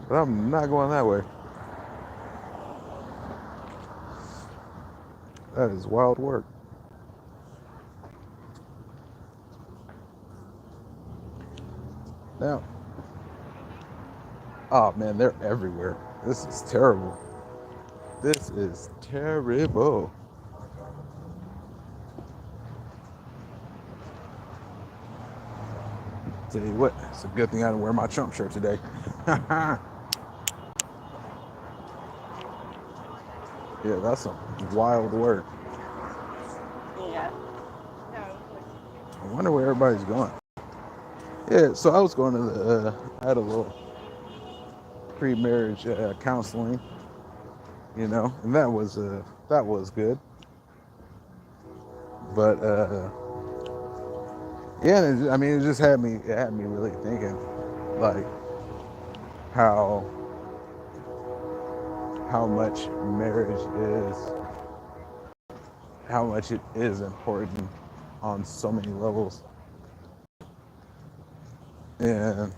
But I'm not going that way. That is wild work. Now, oh man, they're everywhere. This is terrible. This is terrible. Tell you what, it's a good thing I didn't wear my Trump shirt today. Yeah, that's some wild work. Yeah. I wonder where everybody's going. Yeah, so I was going to I had a little pre-marriage counseling, and that was good. But yeah, I mean, it had me really thinking, like how how much marriage is, how much it is important on so many levels, and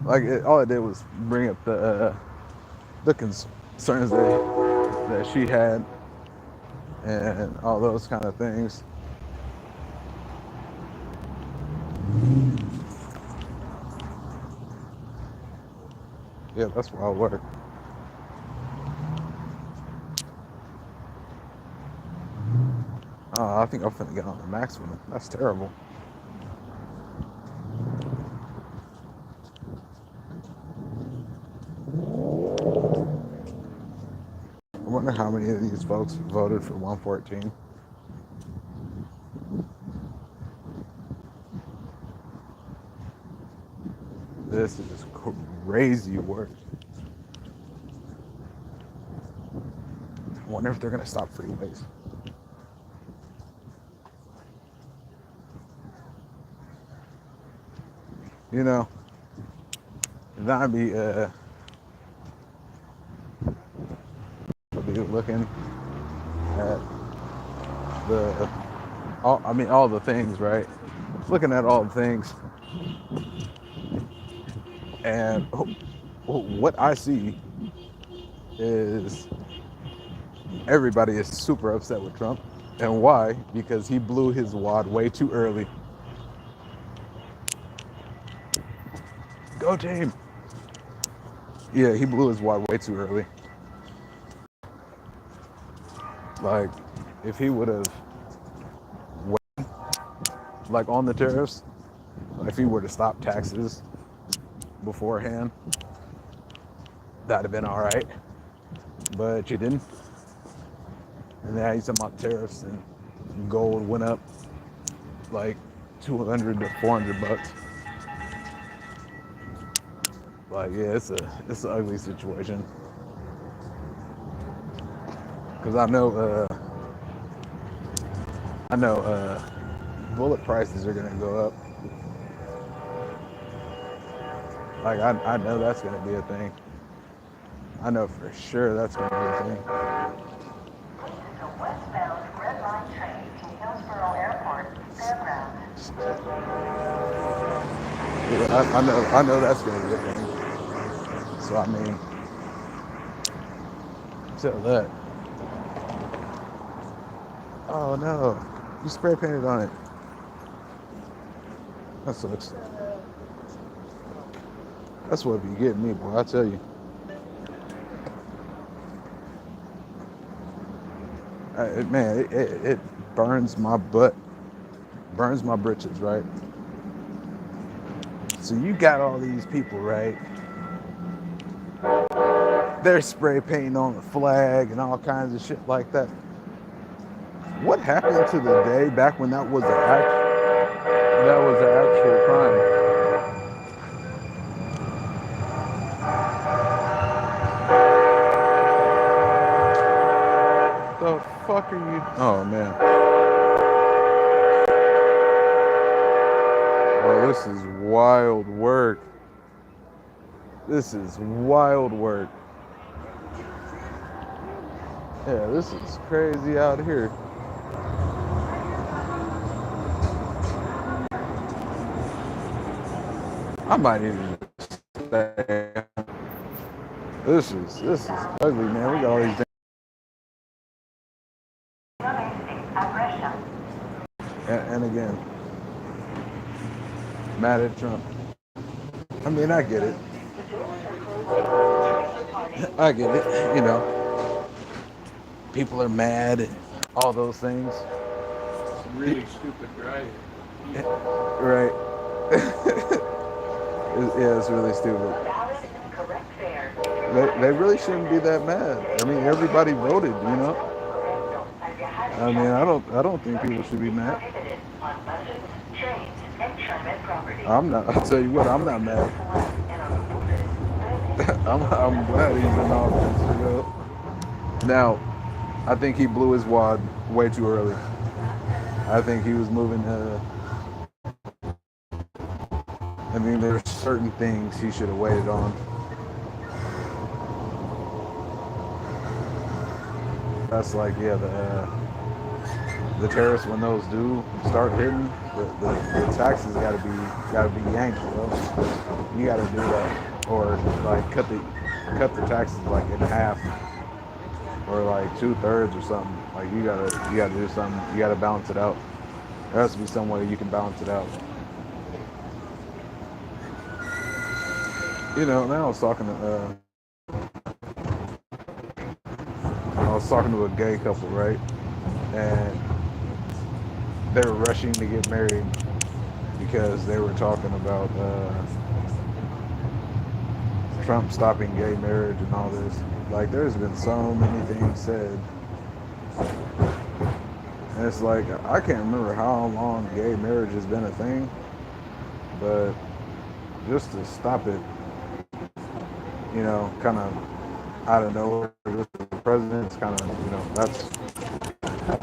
all it did was bring up the concerns that she had and all those kind of things. Yeah, that's wild work. I think I'm finna get on the max one. That's terrible. I wonder how many of these folks voted for 114. This is crazy work. I wonder if they're gonna stop freeways. You know, that'd be looking at all the things, right? Looking at all the things, and what I see is everybody is super upset with Trump. And why? Because he blew his wad way too early. Go team! Yeah, he blew his wad way too early. Like, if he would have, like on the tariffs, if he were to stop taxes beforehand, that'd have been all right. But you didn't. And now he's talking about tariffs, and gold went up like 200 to 400 bucks. Like, yeah, it's an ugly situation. Because I know bullet prices are gonna go up. Like, I know that's gonna be a thing. I know for sure that's gonna be a thing. The westbound Red Line train to Hillsborough Airport, Fairgrounds. Yeah, I know that's gonna be a thing. So I mean, tell that. Oh no, you spray painted on it. That sucks. That's what you get me, boy. I tell you. Man, it burns my butt, burns my britches, right? So you got all these people, right? They're spray painting on the flag and all kinds of shit like that. What happened to the day back when that was an actual crime? The fuck are you? Oh man. Oh, this is wild work. This is wild work. Yeah, this is crazy out here. I might need to stay. This is ugly, man. We got all these. Aggression. And again, mad at Trump. I mean, I get it. I get it. You know, people are mad and all those things. Really stupid driving. Right. Yeah, it's really stupid. Valid and correct fare. They really shouldn't be that mad. I mean, everybody voted, you know. I mean, I don't think people should be mad. Prohibited on buses, trains, and Sherman property. I'm not. I'll tell you what, I'm not mad. I'm glad he's in office. You know. Now, I think he blew his wad way too early. I think he was moving. I mean, there's certain things he should have waited on. That's like, yeah, the tariffs when those do start hitting, the taxes gotta be yanked, bro. You gotta do that, or like cut the taxes like in half, or like 2/3 or something. Like you gotta do something. You gotta balance it out. There has to be some way you can balance it out. You know, now I was talking to a gay couple, right? And they were rushing to get married because they were talking about Trump stopping gay marriage and all this. Like, there's been so many things said. And it's like, I can't remember how long gay marriage has been a thing, but just to stop it, you know, kind of out of nowhere, just the president's kind of, you know, that's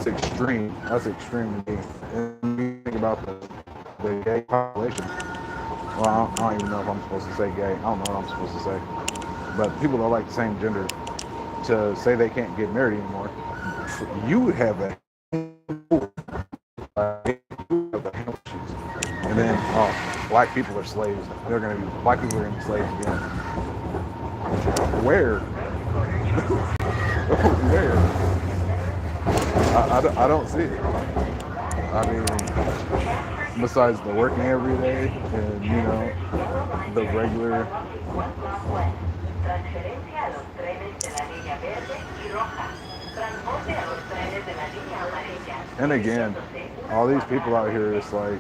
extreme. That's extreme to me. And when you think about the gay population, well, I don't even know if I'm supposed to say gay. I don't know what I'm supposed to say. But people that like the same gender, to say they can't get married anymore, you would have a and then, oh, black people are slaves. Black people are gonna be slaves again. Where? Where? I don't see it. I mean, besides the working every day and, you know, the regular. And again, all these people out here, it's like,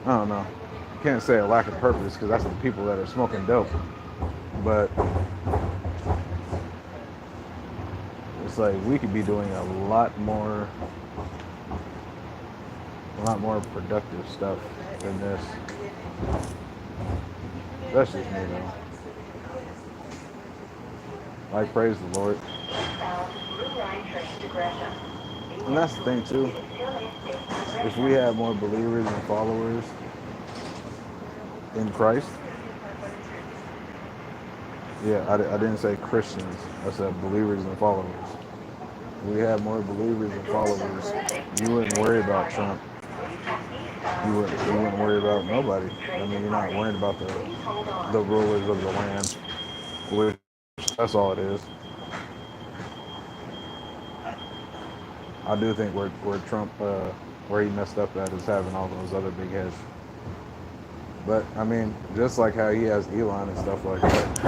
I don't know. Can't say a lack of purpose because that's the people that are smoking dope. But it's like we could be doing a lot more productive stuff than this. That's just me though. Like, praise the Lord. And that's the thing too. If we have more believers and followers in Christ, yeah, I didn't say Christians. I said believers and followers. If we have more believers and followers, you wouldn't worry about Trump. You wouldn't worry about nobody. I mean, you're not worried about the rulers of the land, which that's all it is. I do think where Trump, where he messed up at is having all those other big heads. But I mean, just like how he has Elon and stuff like that.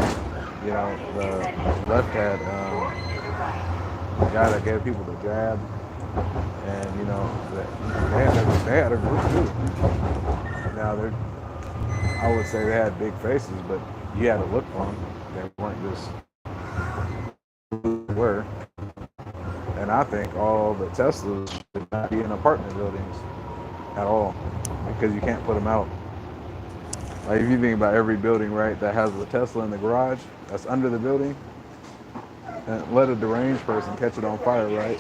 You know, the left had the guy that gave people the jab, and you know, they had a group too. Now I would say they had big faces, but you had to look for them. They weren't just who they were. And I think all the Teslas should not be in apartment buildings at all, because you can't put them out. Like, if you think about every building, right, that has a Tesla in the garage, that's under the building, and let a deranged person catch it on fire, right?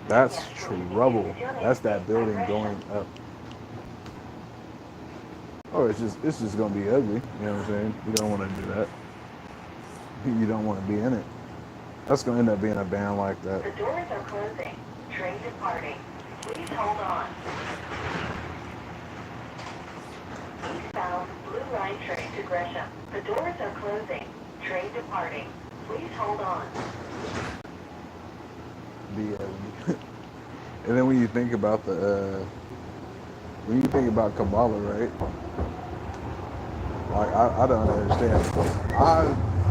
That's trouble. That's that building going up. Or it's just gonna be ugly. You know what I'm saying? You don't want to do that. You don't want to be in it. That's gonna end up being a ban like that. The doors are closing. Train departing. Please hold on. Blue Line train to Gresham. The doors are closing. Train departing. Please hold on. And then when you think about when you think about Kamala, right? Like I don't understand.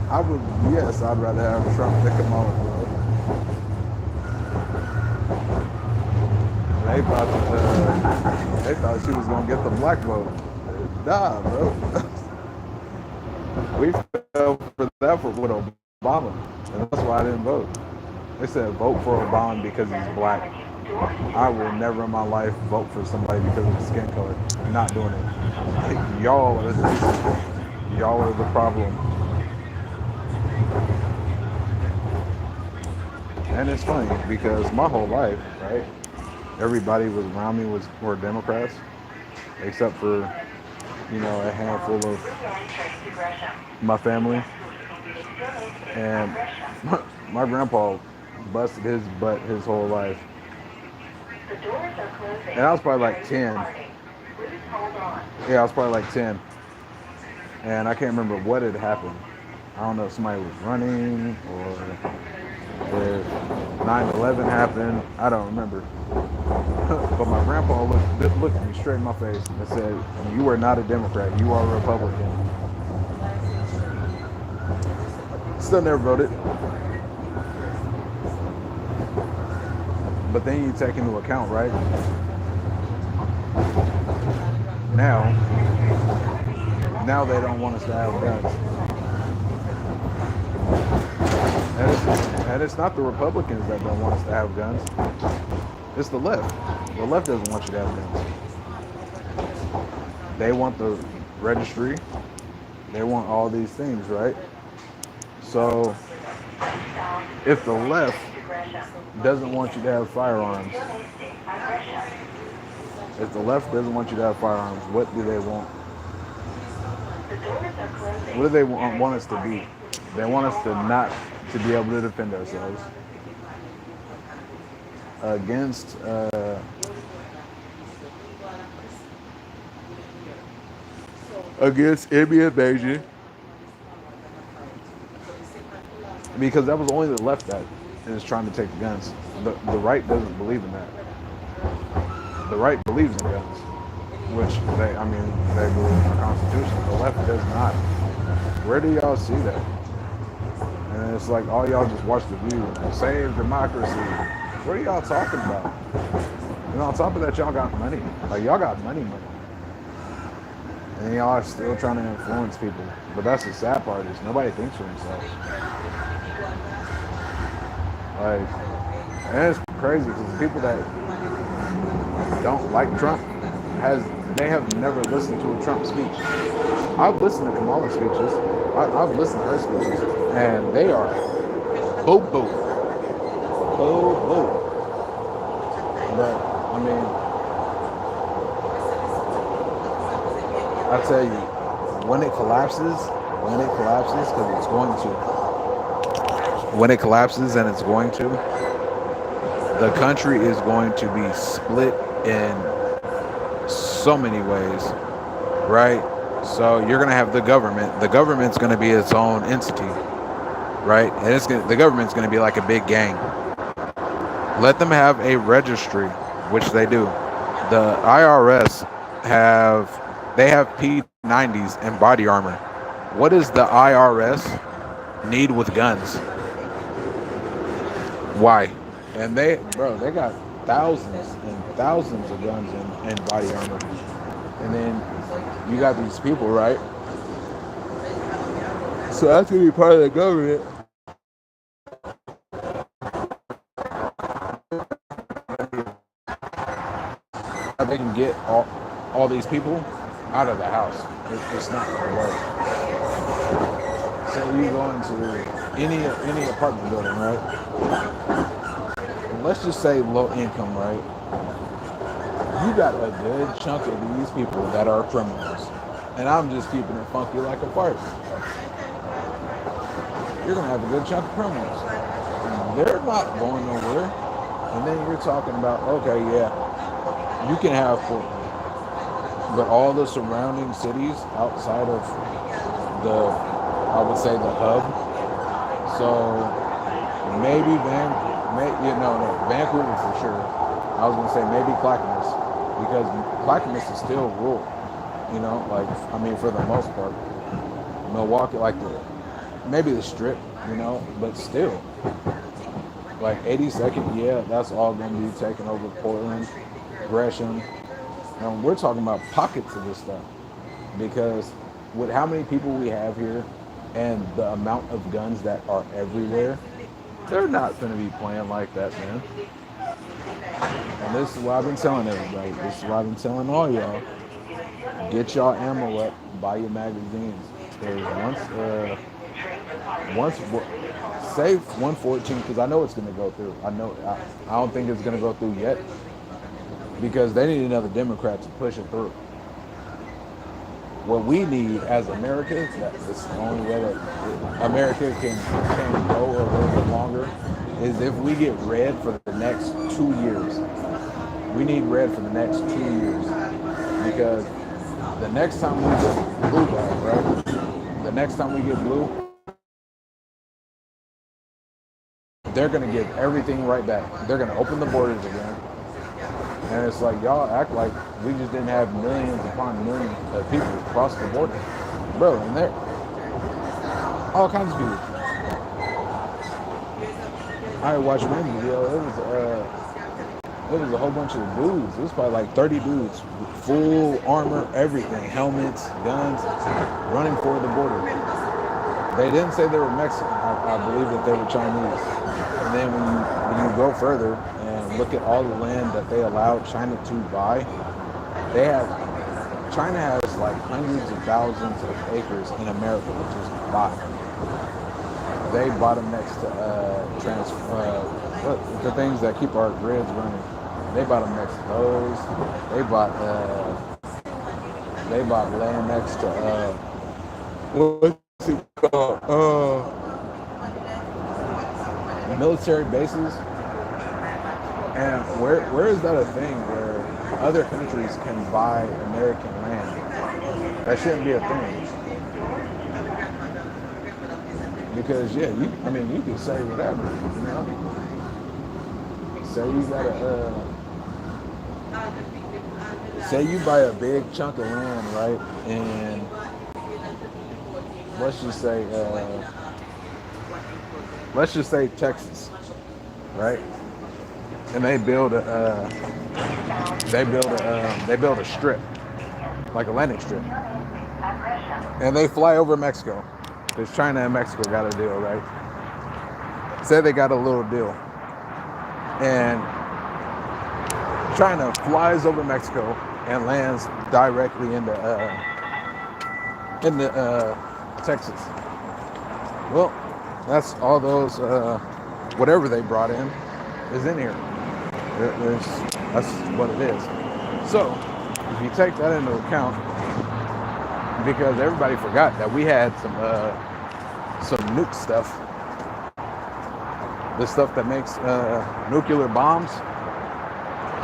I would, yes, I'd rather have Trump than Kamala, bro. They thought she was gonna get the black vote. Nah, bro. We fell for that with Obama, and that's why I didn't vote. They said vote for Obama because he's black. I will never in my life vote for somebody because of his skin color. I'm not doing it. Y'all are the problem. And it's funny because my whole life, right? Everybody was around me were Democrats, except for, a handful of my family. And my grandpa busted his butt his whole life. And I was probably like 10. Yeah, I was probably like 10. And I can't remember what had happened. I don't know if somebody was running or if 9/11 happened. I don't remember. But my grandpa looked me straight in my face and said, "You are not a Democrat. You are a Republican." Still never voted. But then you take into account, right? Now they don't want us to have guns. And it's not the Republicans that don't want us to have guns. It's the left. The left doesn't want you to have guns. They want the registry. They want all these things, right? So if the left doesn't want you to have firearms, if the left doesn't want you to have firearms, what do they want? What do they want us to be? They want us to not to be able to defend ourselves against enemy invasion, because that was only the left that is trying to take the guns. The right doesn't believe in that. The right believes in guns, which they believe in the Constitution. The left does not. Where do y'all see that? And it's like all y'all just watch The View. Save democracy. What are y'all talking about? And on top of that, y'all got money. Like y'all got money. And y'all are still trying to influence people. But that's the sad part is nobody thinks for themselves. Like, and it's crazy because the people that don't like Trump they have never listened to a Trump speech. I've listened to Kamala speeches. I've listened to her speeches, and they are boo boo, boo boo. But I tell you, when it collapses, because it's going to. When it collapses, and it's going to, the country is going to be split in so many ways, right? So you're going to have the government. The government's going to be its own entity, right? And the government's going to be like a big gang. Let them have a registry, which they do. The IRS have P90s and body armor. What does the IRS need with guns? Why? And they got thousands and thousands of guns and body armor. And then you got these people, right? So that's gonna be part of the government. They can get all these people out of the house. It's not gonna work. So you go into any apartment building, right? Let's just say low income, right? You got a good chunk of these people that are criminals. And I'm just keeping it funky like a fart. You're going to have a good chunk of criminals. They're not going nowhere. And then you're talking about, okay, yeah, you can have but all the surrounding cities outside of the, I would say the hub. So maybe Vancouver for sure. I was gonna say maybe Clackamas because Clackamas is still rural. You know, like I mean for the most part, Milwaukee, like maybe the Strip. You know, but still, like 82nd, yeah, that's all gonna be taken over. Portland, Gresham. We're talking about pockets of this stuff because with how many people we have here and the amount of guns that are everywhere, they're not going to be playing like that, man. And this is what I've been telling everybody. This is what I've been telling all y'all. Get y'all ammo up, buy your magazines. Because save 114, because I know it's going to go through. I don't think it's going to go through yet because they need another Democrat to push it through. What we need as Americans, that's the only way that America can go a little bit longer, is if we get red for the next 2 years. We need red for the next 2 years. Because the next time we get blue back, right? The next time we get blue, they're going to give everything right back. They're going to open the borders again. And it's like, y'all act like we just didn't have millions upon millions of people across the border. Bro, and there, all kinds of people. I watched one video, it was a whole bunch of dudes. It was probably like 30 dudes, full armor, everything, helmets, guns, running for the border. They didn't say they were Mexican. I believe that they were Chinese. And then when you go further and look at all the land that they allowed China to buy, China has like hundreds of thousands of acres in America to just buy. They bought them next to the things that keep our grids running. They bought them next to those. They bought land next to what's it called? Military bases. And where is that a thing where other countries can buy American land? That shouldn't be a thing. Because yeah, you can say whatever, you know. Say you say you buy a big chunk of land, right? And let's just say Texas, right? And they build a strip, like a landing strip, and they fly over Mexico, because China and Mexico got a deal, right? Say they got a little deal, and China flies over Mexico and lands directly into Texas. Well, that's all those whatever they brought in is in here. That's what it is. So if you take that into account, because everybody forgot that we had some nuke stuff, the stuff that makes nuclear bombs.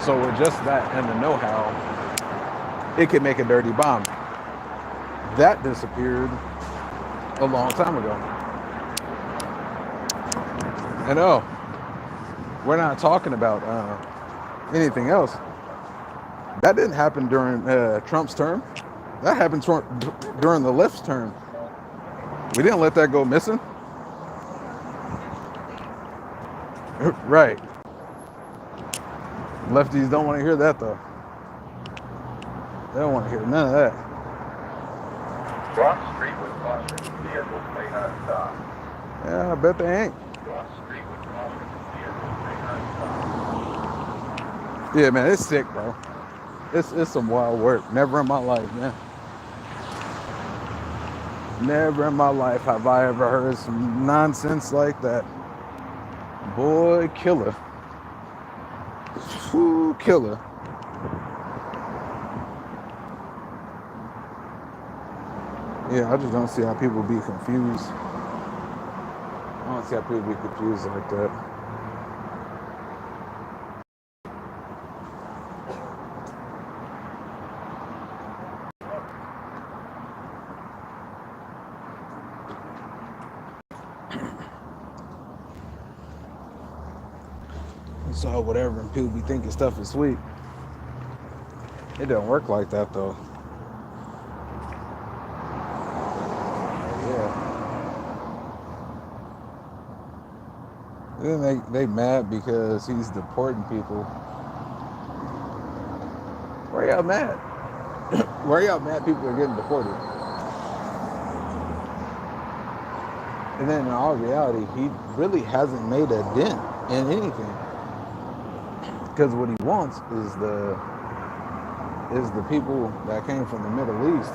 So with just that and the know-how, it could make a dirty bomb. That disappeared a long time ago. And we're not talking about anything else. That didn't happen during Trump's term. That happened during the left's term. We didn't let that go missing. Right. Lefties don't want to hear that, though. They don't want to hear none of that. Ross Street with caution. Vehicles may not stop. Yeah, I bet they ain't. Ross Street with caution. Vehicles may not stop. Yeah, man, it's sick, bro. It's some wild work. Never in my life, man. Never in my life have I ever heard some nonsense like that. Boy, killer. Ooh, killer. Yeah, I just don't see how people be confused. I don't see how people be confused like that. So whatever, and people be thinking stuff is sweet. It doesn't work like that though. Yeah. Then they mad because he's deporting people. Why y'all mad? Why y'all mad people are getting deported? And then in all reality, he really hasn't made a dent in anything. Because what he wants is the people that came from the Middle East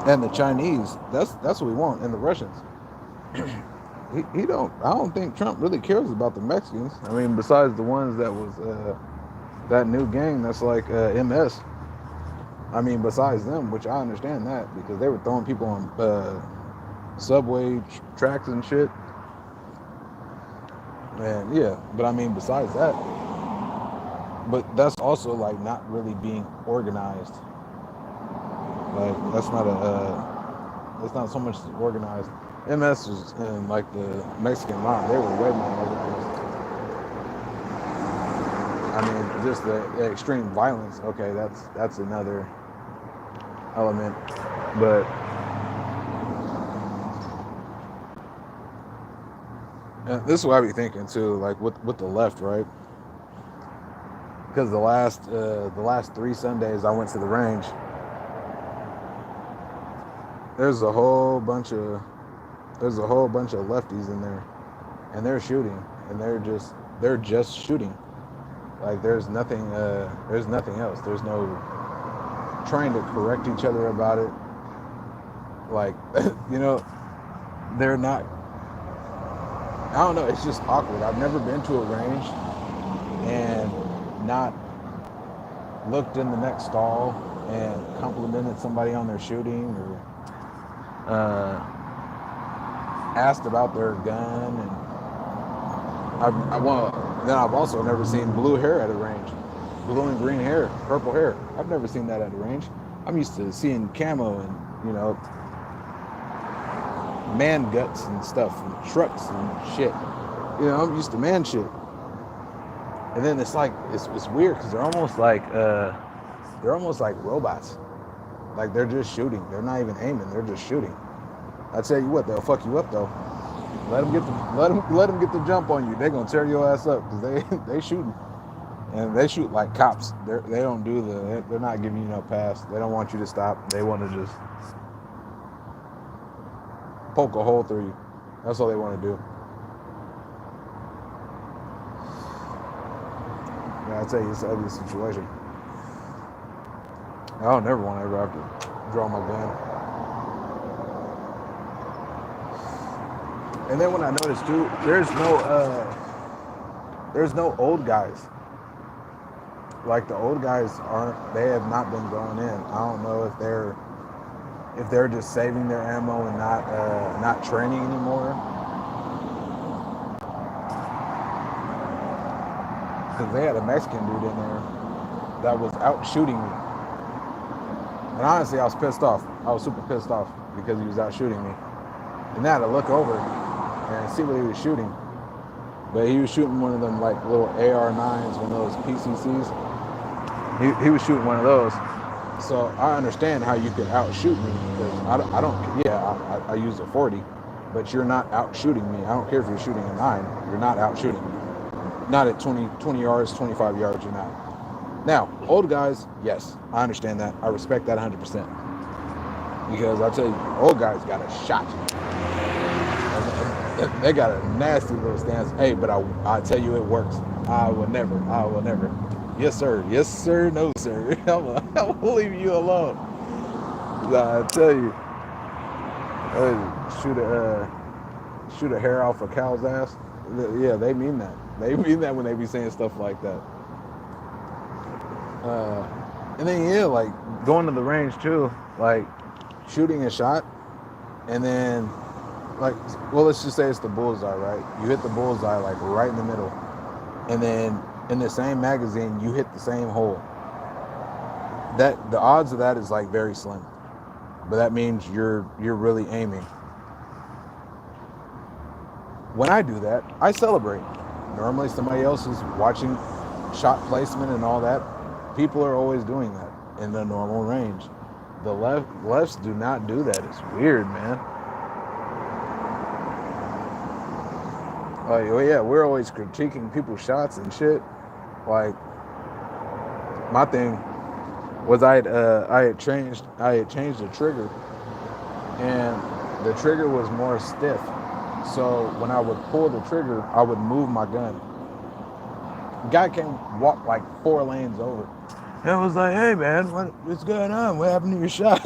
and the Chinese. That's what we want, and the Russians. I don't think Trump really cares about the Mexicans. I mean, besides the ones that was that new gang that's like MS. I mean, besides them, which I understand that because they were throwing people on subway tracks and shit. And yeah, but I mean, besides that, but that's also like not really being organized. Like that's not so much organized. MS was in like the Mexican line. They were way more organized. I mean, just the extreme violence. Okay, that's another element, but this is what I be thinking too. Like with the left, right? Because the last 3 Sundays I went to the range. There's a whole bunch of lefties in there, and they're shooting, and they're just shooting. Like there's nothing else. There's no trying to correct each other about it. Like they're not. I don't know. It's just awkward. I've never been to a range and not looked in the next stall and complimented somebody on their shooting or asked about their gun. And I've also never seen blue hair at a range, blue and green hair, purple hair. I've never seen that at a range. I'm used to seeing camo and man guts and stuff and trucks and shit. I'm used to man shit. And then it's like it's weird because they're almost like robots. Like they're just shooting. They're not even aiming. They're just shooting. I tell you what, they'll fuck you up though. Let them get the jump on you. They're gonna tear your ass up because they shooting, and they shoot like cops. They don't do they're not giving you no pass. They don't want you to stop. They want to just poke a hole through you. That's all they want to do. Yeah, I tell you, it's an ugly situation. I don't never want to ever have to draw my gun. And then when I noticed too, there's no old guys. Like the old guys they have not been going in. I don't know if they're just saving their ammo and not training anymore. Because they had a Mexican dude in there that was out shooting me. And honestly, I was pissed off. I was super pissed off because he was out shooting me. And then I had to look over and see what he was shooting. But he was shooting one of them like little AR-9s, one of those PCCs. He was shooting one of those. So I understand how you could outshoot me because I use a 40, but you're not out shooting me. I don't care if you're shooting a 9, you're not out shooting me. Not at 20 yards, 25 yards, you're not. Now, old guys, yes, I understand that. I respect that 100%. Because I tell you, old guys got a shot. They got a nasty little stance. Hey, but I tell you it works. I will never. Yes, sir. Yes, sir. No, sir. I'm gonna leave you alone. I tell you, shoot a hair off a cow's ass. Yeah, they mean that. They mean that when they be saying stuff like that. And then like going to the range too, like shooting a shot, and then let's just say it's the bullseye, right? You hit the bullseye like right in the middle, and then in the same magazine you hit the same hole. That the odds of that is like very slim, but that means you're really aiming. When I do that, I celebrate normally somebody else is watching shot placement and all that. People are always doing that in the normal range. The lefts do not do that. It's weird, man. Like, well, yeah, we're always critiquing people's shots and shit. Like, my thing was I had changed the trigger, and the trigger was more stiff. So when I would pull the trigger, I would move my gun. The guy came walk like 4 lanes over. And I was like, hey man, what's going on? What happened to your shot?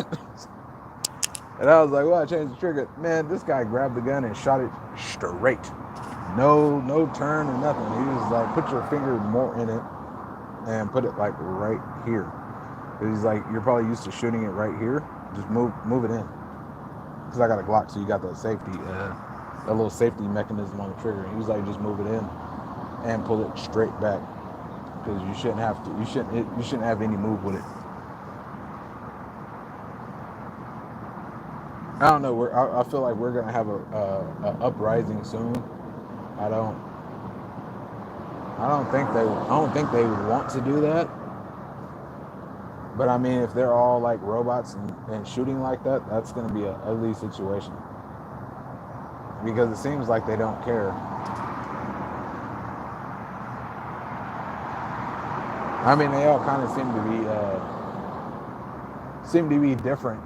And I was like, well, I changed the trigger. Man, this guy grabbed the gun and shot it straight. No turn or nothing. He was like, put your finger more in it and put it like right here. He's like, you're probably used to shooting it right here. Just move it in. Because I got a Glock, so you got that safety, a little safety mechanism on the trigger. He was like, just move it in and pull it straight back. Because you shouldn't have any move with it. I don't know. I feel like we're gonna have a uprising soon. I don't think they would want to do that. But I mean, if they're all like robots and shooting like that, that's gonna be an ugly situation. Because it seems like they don't care. I mean, they all kind of seem to be different.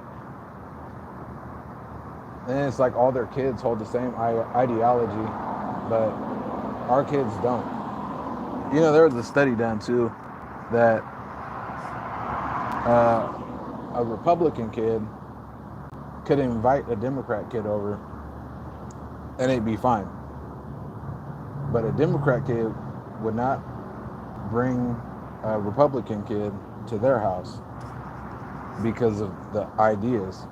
And it's like all their kids hold the same ideology, but our kids don't. You know, there was a study done too that a Republican kid could invite a Democrat kid over and it'd be fine. But a Democrat kid would not bring a Republican kid to their house because of the ideas.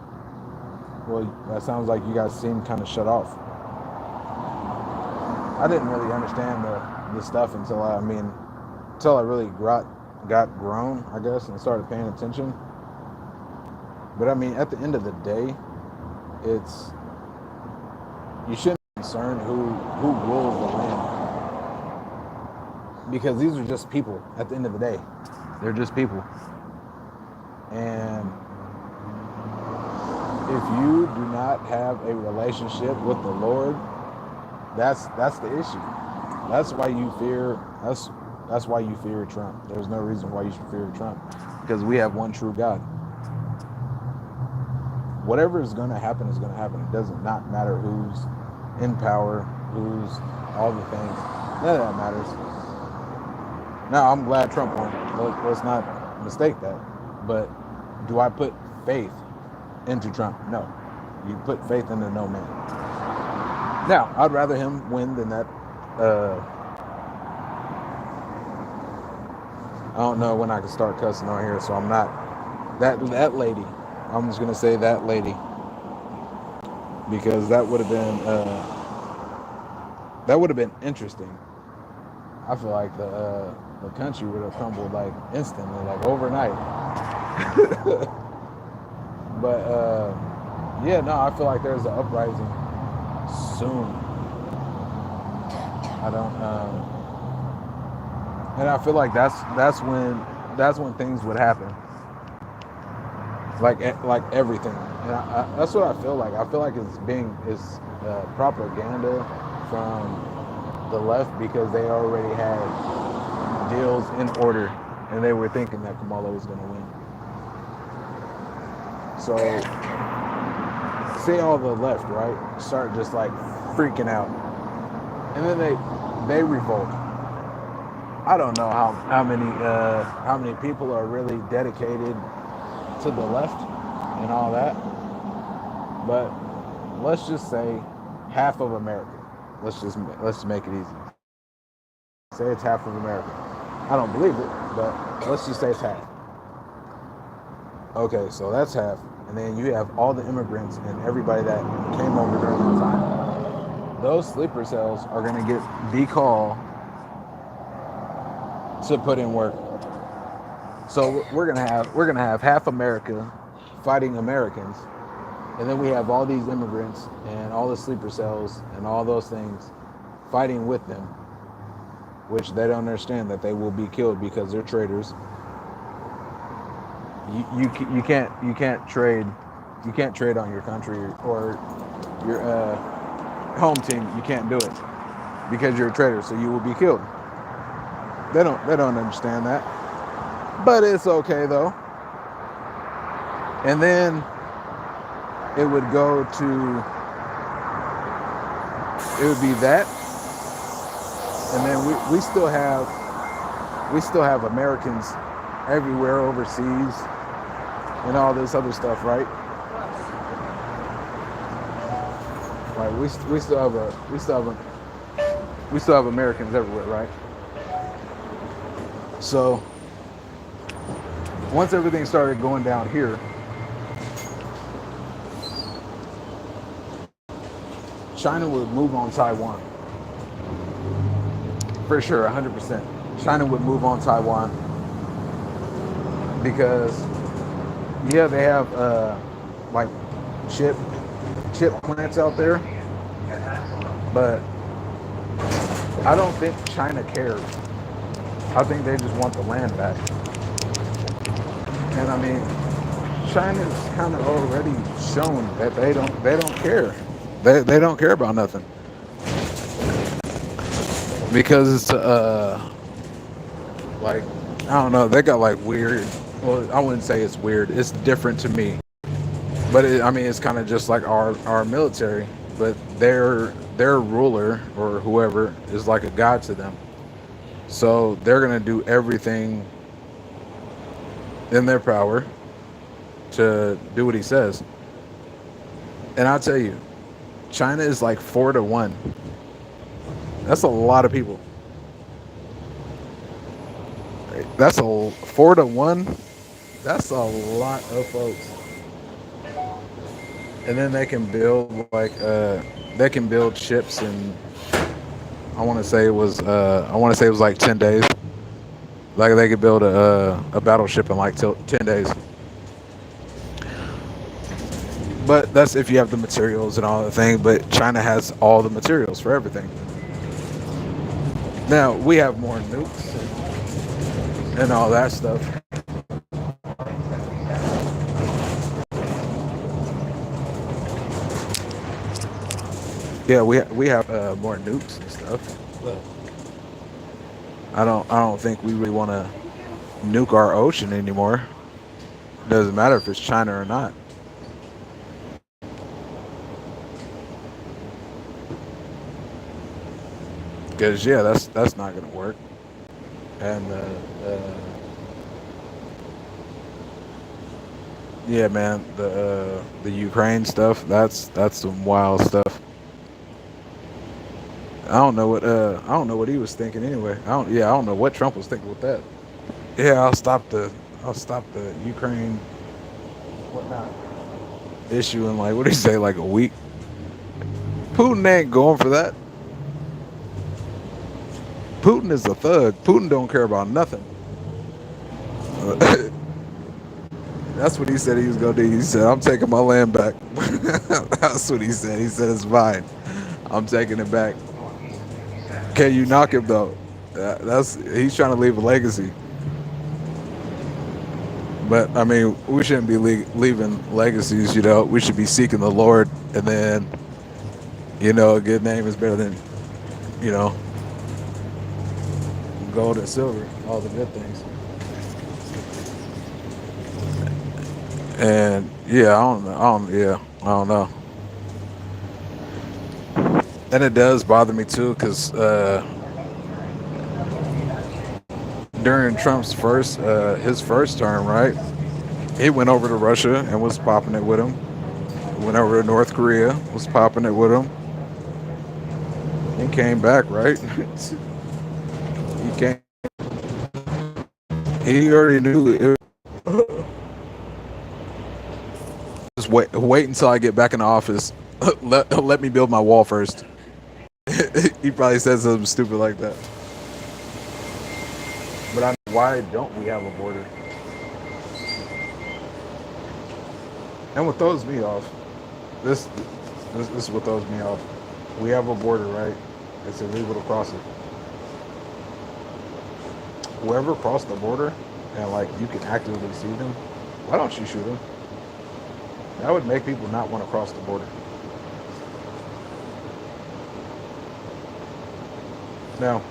Well, that sounds like you guys seem kind of shut off. I didn't really understand the stuff until I really got grown, I guess, and started paying attention. But I mean, at the end of the day, you shouldn't be concerned who rules the land. Because these are just people at the end of the day. They're just people. And if you do not have a relationship with the Lord, that's the issue. That's why you fear Trump. There's no reason why you should fear Trump, because we have one true God. Whatever is going to happen is going to happen. It does not matter who's in power, who's all the things. None of that matters. Now, I'm glad Trump won. Let's not mistake that. But do I put faith into Trump? No. You put faith into no man. Now, I'd rather him win than that. I don't know when I can start cussing on here, so I'm not. That lady. I'm just going to say that lady. Because that would have been interesting. I feel like the country would have crumbled like instantly, like overnight. But yeah, no, I feel like there's an uprising soon. I don't, and I feel like that's when things would happen. Like everything, and that's what I feel like. I feel like it's propaganda from the left, because they already had deals in order and they were thinking that Kamala was going to win. So see all the left, right, start just like freaking out, and then they revolt. I don't know how many people are really dedicated to the left and all that, but let's just say half of America. Let's make it easy. Say it's half of America. I don't believe it, but let's just say it's half. Okay, so that's half. And then you have all the immigrants and everybody that came over during that time. Those sleeper cells are going to get the call to put in work. So we're gonna have half America fighting Americans, and then we have all these immigrants and all the sleeper cells and all those things fighting with them. which they don't understand that they will be killed because they're traitors. You can't trade on your country or your home team. You can't do it because you're a traitor, so you will be killed. They don't understand that, but it's okay though. And then it would be that, and then we still have Americans everywhere overseas and all this other stuff, right? Like we still have Americans everywhere, right? So once everything started going down here, China would move on Taiwan. For sure, 100%. China would move on Taiwan because, yeah, they have like chip plants out there, but I don't think China cares. I think they just want the land back. And I mean, China's kind of already shown that they don't care. They don't care about nothing because it's like, I don't know, they got like weird. Well, I wouldn't say it's weird. It's different to me, but I mean, it's kind of just like our military, but their ruler or whoever is like a god to them. So they're gonna do everything in their power to do what he says. And I'll tell you, China is like 4-1. That's a lot of people. That's a 4-1. That's a lot of folks. And then they can build they can build ships in, I want to say it was like 10 days. Like they could build a battleship in like 10 days. But that's if you have the materials and all the thing. But China has all the materials for everything. Now we have more nukes and all that stuff. Yeah, we have more nukes and stuff. But I don't think we really want to nuke our ocean anymore. Doesn't matter if it's China or not. Because yeah, that's not gonna work. And yeah, man, the Ukraine stuff, that's some wild stuff. I don't know what he was thinking anyway. I don't know what Trump was thinking with that. Yeah, I'll stop the Ukraine whatnot issue in, like, what did he say, like a week. Putin ain't going for that. Putin is a thug. Putin don't care about nothing. That's what he said he was gonna do. He said, "I'm taking my land back." That's what he said. He said, "It's fine. I'm taking it back." Can you knock him though? He's trying to leave a legacy. But I mean, we shouldn't be leaving legacies. We should be seeking the Lord, and then, a good name is better than, gold and silver, all the good things. And yeah, I don't know. And it does bother me too, because during Trump's his first term, right? He went over to Russia and was popping it with him. Went over to North Korea, was popping it with him. He came back, right? He already knew it. Just wait until I get back in the office. Let me build my wall first. He probably said something stupid like that. But I mean, why don't we have a border? And what throws me off, this is what throws me off. We have a border, right? It's illegal to cross it. whoever crossed the border and like you can actively see them, why don't you shoot them? That would make people not want to cross the border. Now,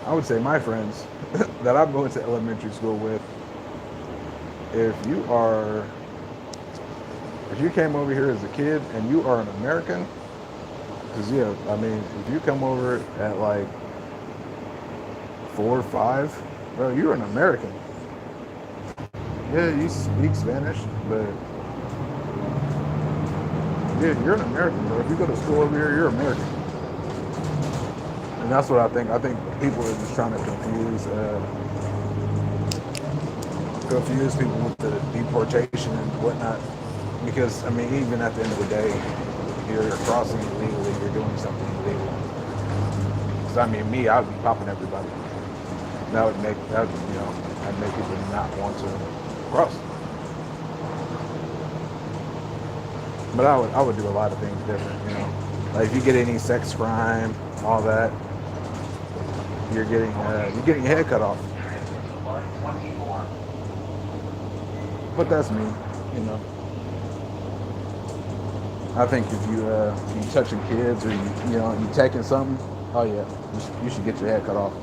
I would say my friends that I'm going to elementary school with, if you came over here as a kid and you are an American, because yeah, I mean, if you come over at like 4 or 5, bro, you're an American. Yeah, you speak Spanish, but yeah, you're an American, bro. If you go to school over here, you're American. And that's what I think. I think people are just trying to confuse people with the deportation and whatnot. Because I mean, even at the end of the day, you're crossing illegally. You're doing something illegal. Because I mean, me, I'd be popping everybody. I'd make people not want to cross. But I would do a lot of things different. You know, like if you get any sex crime, all that, you're getting your head cut off. But that's me, you know. I think if you touching kids or you taking something, oh yeah, you should get your head cut off.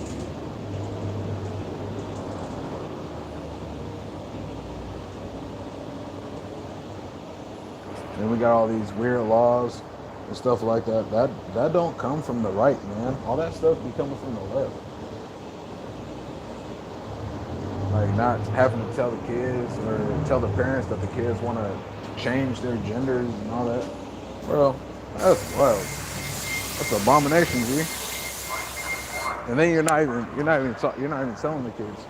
And we got all these weird laws and stuff like that. That don't come from the right, man. All that stuff be coming from the left. Like not having to tell the kids or tell the parents that the kids want to change their genders and all that. Bro, that's wild. That's an abomination, G. And then you're not even telling the kids,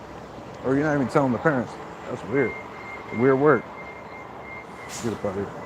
or you're not even telling the parents. That's weird. Weird work. Get up out of here.